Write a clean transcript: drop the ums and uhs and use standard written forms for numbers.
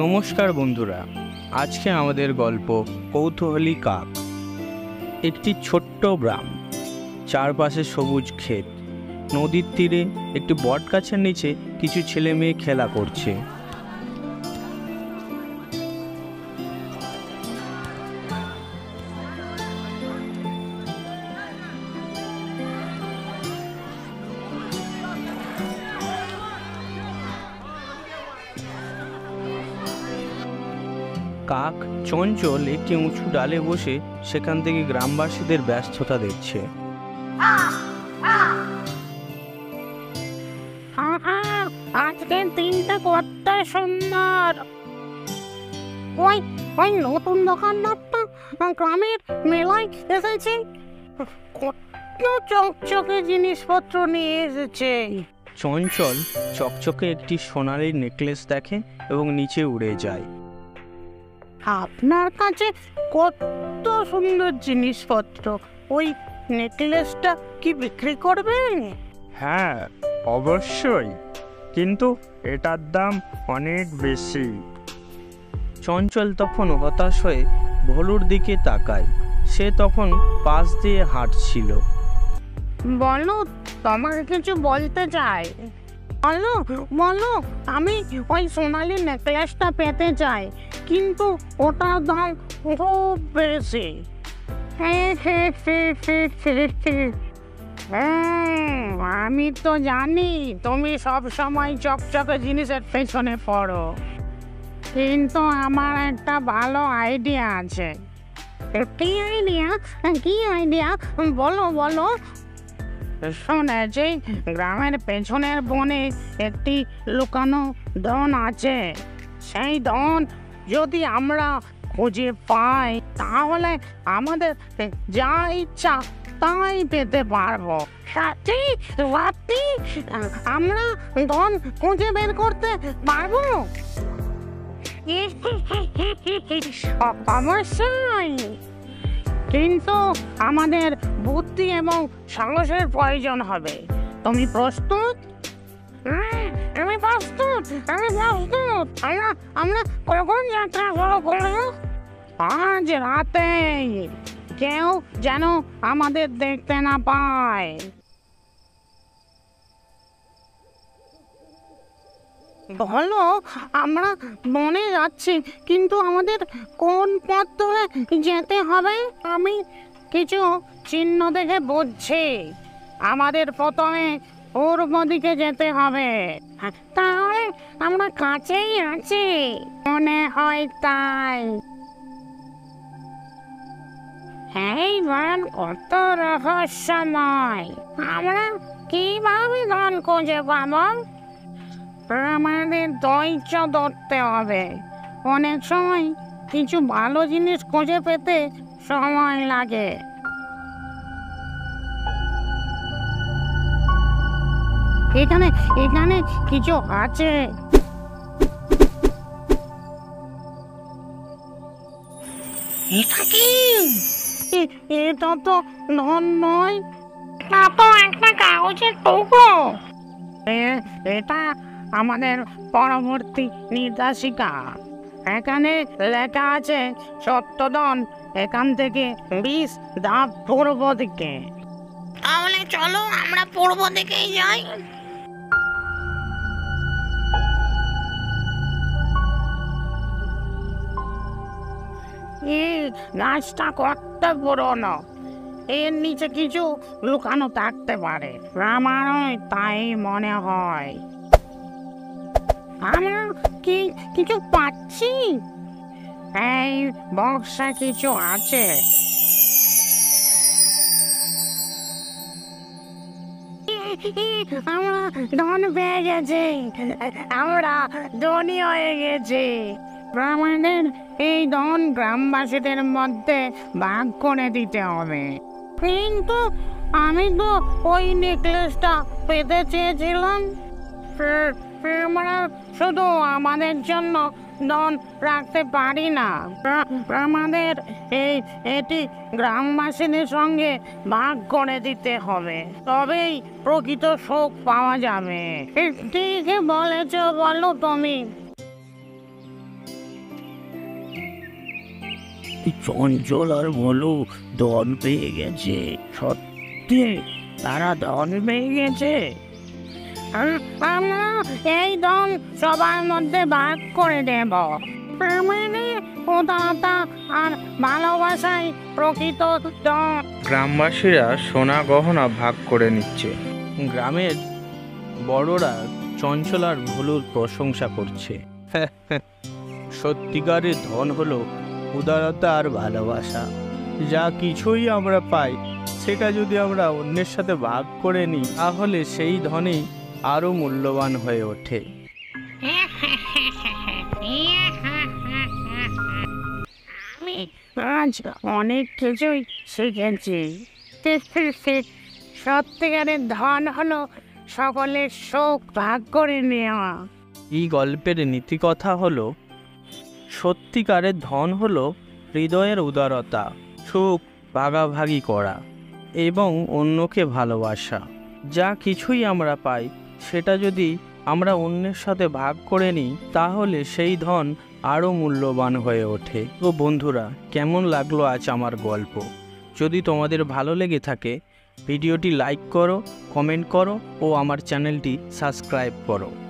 নমস্কার বন্ধুরা, আজকে আমাদের গল্প কৌতূহলী কাক। একটি ছোট্ট গ্রাম, চারপাশে সবুজ ক্ষেত, নদীর তীরে একটি বটগাছের নিচে কিছু ছেলে মেয়ে খেলা করছে। কাক চঞ্চল একটি উঁচু ডালে বসে সেখান থেকে গ্রামবাসীদের ব্যস্ততা দেখছে। আজকের দিনটা কত সুন্দর। ওই ওই নতুন দোকানদারটা গ্রামের মেলায় এসেছে, কত চকচকে জিনিসপত্র নিয়ে এসেছে। চঞ্চল চকচকে একটি সোনালী নেকলেস দেখে এবং নিচে উড়ে যায়। আপনার কাছে কত সুন্দর জিনিসপত্র, ওই নেকলেসটা কি বিক্রি করবেন? হ্যাঁ, অবশ্যই, কিন্তু এটার দাম অনেক বেশি। চঞ্চল তখন হতাশ হয়ে ভলুর দিকে তাকায়। সে তখন পাশ দিয়ে হাঁটছিল। বলো, তোমাকে কিছু বলতে চাই। বলো বলো, আমি ওই সোনালি নেকলেসটা পেতে চাই, কিন্তু ওটার দাম খুব বেশি। আমি তো জানি তুমি সব সময় চকচকে জিনিসের পেছনে পড়ো, কিন্তু আমার একটা ভালো আইডিয়া আছে। কি আইডিয়া? কি আইডিয়া? বলো বলো। শুনেছি গ্রামের পেছনের বনে একটি লুকানো ধন আছে। সেই ধন যদি আমরা খুঁজে পাই, তাহলে আমাদের যা ইচ্ছা তাই পেতে পারবো। সত্যি সত্যি আমরা ধন খুঁজে বের করতে পারবো? অবশ্যই, কিন্তু আমাদের বুদ্ধি এবং সাহসের প্রয়োজন হবে। তুমি প্রস্তুত? আমি প্রস্তুত, আমি প্রস্তুত। আমরা কখন যাত্রা শুরু করবো? আজ রাতে, কেউ যেন আমাদের দেখতে না পায়। বলো, আমরা বনে যাচ্ছি, কিন্তু আমাদের কোন পথ ধরে যেতে হবে? আমি কিছু চিহ্ন দেখে বুঝছি আমাদের প্রথমে পূর্ব দিকে যেতে হবে। তাহলে আমরা কাছেই আছি মনে হয়। তাই এই বন কত রহস্যময়। আমরা কিভাবে ধন খুঁজে পাবো? আমাদের ধৈর্য ধরতে হবে। অনেক সময় কিছু ভালো জিনিস খুঁজে পেতে সময় লাগে। এখানে এখানে কিছু আছে। এটা তো ধন নয়, তা তো একটা কাগজের টুকরো। এটা আমাদের পরবর্তী নির্দেশিকা। এখানে লেখা আছে সত্যধন এখান থেকে 20 ধাপ পূর্ব দিকে। তাহলে চলো আমরা পূর্ব দিকেই যাই। এই গাছটা কত পুরনো, এর নিচে কিছু লুকানো থাকতে পারে। আমারও তাই মনে হয়। আমরা কি কিছু পাচ্ছি? এই বক্সে কিছু আছে। আমরা ধন পেয়ে গেছি, আমরা ধনী হয়ে গেছি। আমাদের এই ধন গ্রামবাসীদের মধ্যে ভাগ করে দিতে হবে। কিন্তু আমি তো ওই নেকলেসটা পেতে চেয়েছিলাম। আমরা শুধু আমাদের জন্য ধন রাখতে পারি না, আমাদের এটি গ্রামবাসীদের সঙ্গে ভাগ করে দিতে হবে, তবেই প্রকৃত সুখ পাওয়া যাবে। ঠিক বলেছ, বলো তুমি। চঞ্চল আর বলো ধন পেয়ে গেছে। সত্যি তারা ধন পেয়ে গেছে? আমরা এই ধন সবার মধ্যে ভাগ করে দেব। প্রেমেরই উদারতা আর ভালোবাসায় প্রকৃত ধন। গ্রামবাসীরা সোনা গহনা ভাগ করে নিচ্ছে। গ্রামের বড়রা চঞ্চল আর ভুলুর প্রশংসা করছে। সত্যিকারের ধন হলো উদারতা আর ভালোবাসা। যা কিছুই আমরা পাই সেটা যদি আমরা অন্যের সাথে ভাগ করে নিই তাহলে সেই ধনই আরো মূল্যবান হয়ে ওঠে। আমি আজ অনেক কিছুই শিখেছি। সত্যিকারের ধন হলো সকলের সুখ ভাগ করে নেওয়া। এই গল্পের নীতিকথা হলো সত্যিকারের ধন হলো হৃদয়ের উদারতা, সুখ ভাগাভাগি করা এবং অন্যকে ভালোবাসা। যা কিছুই আমরা পাই সেটা যদি আমরা অন্যের সাথে ভাগ করে নিই তাহলে সেই ধন আরও মূল্যবান হয়ে ওঠে। তো বন্ধুরা, কেমন লাগলো আজ আমার গল্প? যদি তোমাদের ভালো লেগে থাকে ভিডিওটি লাইক করো, কমেন্ট করো ও আমার চ্যানেলটি সাবস্ক্রাইব করো।